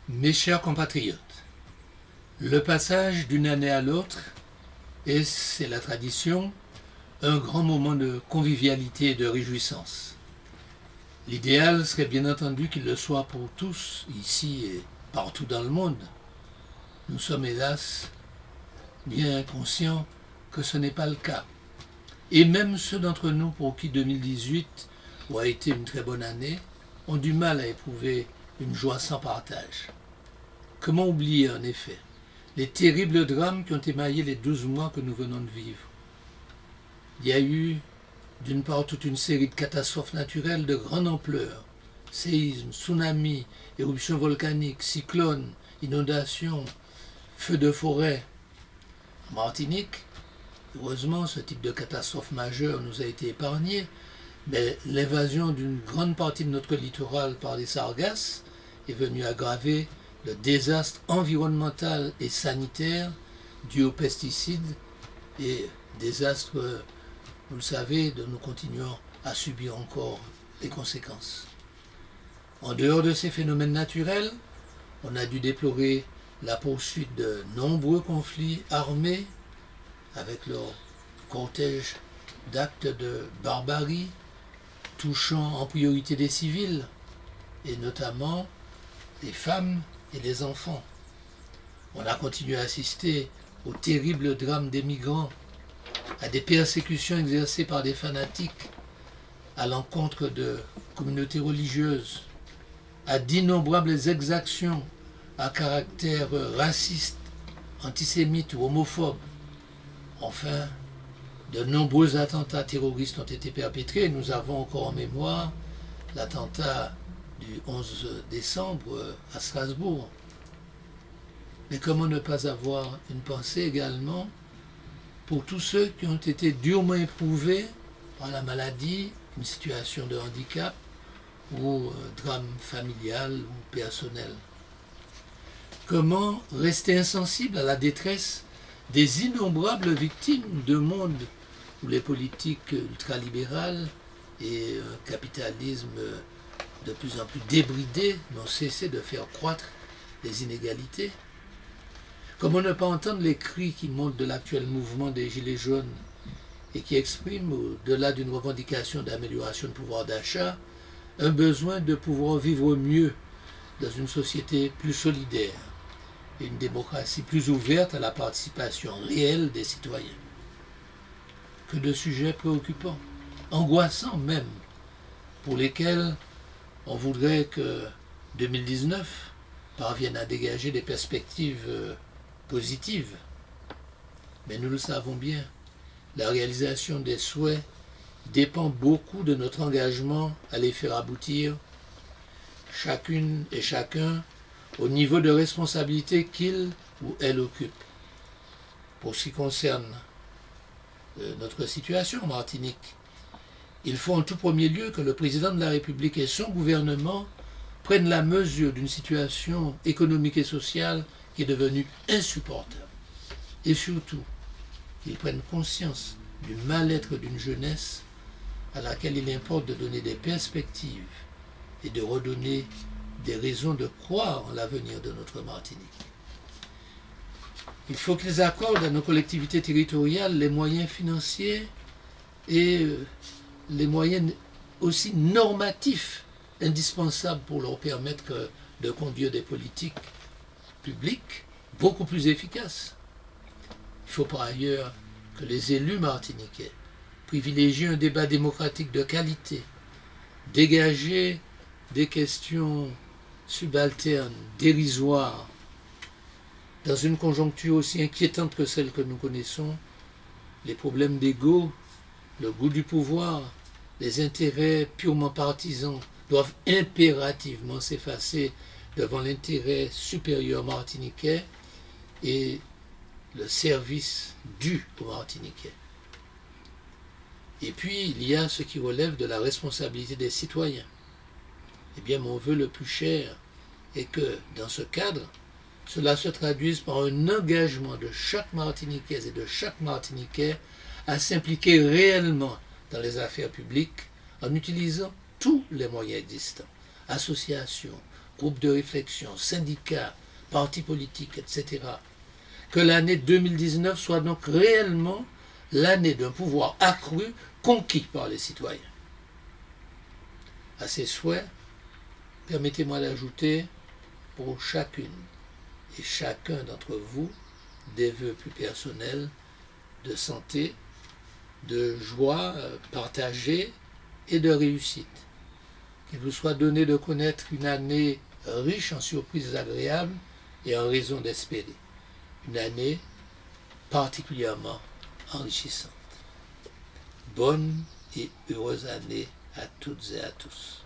Mes chers compatriotes, le passage d'une année à l'autre est, c'est la tradition, un grand moment de convivialité et de réjouissance. L'idéal serait bien entendu qu'il le soit pour tous, ici et partout dans le monde. Nous sommes hélas bien conscients que ce n'est pas le cas. Et même ceux d'entre nous pour qui 2018 a été une très bonne année ont du mal à éprouver une joie sans partage. Comment oublier en effet les terribles drames qui ont émaillé les 12 mois que nous venons de vivre? Il y a eu d'une part toute une série de catastrophes naturelles de grande ampleur, séismes, tsunamis, éruptions volcaniques, cyclones, inondations, feux de forêt. En Martinique, heureusement, ce type de catastrophe majeure nous a été épargné, mais l'invasion d'une grande partie de notre littoral par les sargasses est venue aggraver le désastre environnemental et sanitaire dû aux pesticides et désastre, vous le savez, dont nous continuons à subir encore les conséquences. En dehors de ces phénomènes naturels, on a dû déplorer la poursuite de nombreux conflits armés avec leur cortège d'actes de barbarie touchant en priorité des civils, et notamment les femmes et les enfants. On a continué à assister au terrible drame des migrants, à des persécutions exercées par des fanatiques à l'encontre de communautés religieuses, à d'innombrables exactions à caractère raciste, antisémite ou homophobe. Enfin, de nombreux attentats terroristes ont été perpétrés. Nous avons encore en mémoire l'attentat du 11 décembre à Strasbourg. Mais comment ne pas avoir une pensée également pour tous ceux qui ont été durement éprouvés par la maladie, une situation de handicap ou drame familial ou personnel? Comment rester insensible à la détresse des innombrables victimes de monde où les politiques ultralibérales et un capitalisme de plus en plus débridé n'ont cessé de faire croître les inégalités? Comment ne pas entendre les cris qui montent de l'actuel mouvement des Gilets jaunes et qui expriment, au-delà d'une revendication d'amélioration de pouvoir d'achat, un besoin de pouvoir vivre mieux dans une société plus solidaire et une démocratie plus ouverte à la participation réelle des citoyens? Que de sujets préoccupants, angoissants même, pour lesquels on voudrait que 2019 parvienne à dégager des perspectives positives. Mais nous le savons bien, la réalisation des souhaits dépend beaucoup de notre engagement à les faire aboutir, chacune et chacun au niveau de responsabilité qu'il ou elle occupe. Pour ce qui concerne notre situation en Martinique, il faut en tout premier lieu que le président de la République et son gouvernement prennent la mesure d'une situation économique et sociale qui est devenue insupportable. Et surtout, qu'ils prennent conscience du mal-être d'une jeunesse à laquelle il importe de donner des perspectives et de redonner des raisons de croire en l'avenir de notre Martinique. Il faut qu'ils accordent à nos collectivités territoriales les moyens financiers et les moyens aussi normatifs indispensables pour leur permettre de conduire des politiques publiques beaucoup plus efficaces. Il faut par ailleurs que les élus martiniquais privilégient un débat démocratique de qualité, dégager des questions subalternes, dérisoires, dans une conjoncture aussi inquiétante que celle que nous connaissons. Les problèmes d'ego, le goût du pouvoir, les intérêts purement partisans doivent impérativement s'effacer devant l'intérêt supérieur martiniquais et le service dû aux Martiniquais. Et puis, il y a ce qui relève de la responsabilité des citoyens. Eh bien, mon vœu le plus cher est que, dans ce cadre, cela se traduise par un engagement de chaque Martiniquaise et de chaque Martiniquais à s'impliquer réellement dans les affaires publiques en utilisant tous les moyens existants, associations, groupes de réflexion, syndicats, partis politiques, etc. Que l'année 2019 soit donc réellement l'année d'un pouvoir accru conquis par les citoyens. À ces souhaits, permettez-moi d'ajouter pour chacune et chacun d'entre vous des vœux plus personnels de santé, de joie partagée et de réussite. Qu'il vous soit donné de connaître une année riche en surprises agréables et en raisons d'espérer. Une année particulièrement enrichissante. Bonne et heureuse année à toutes et à tous.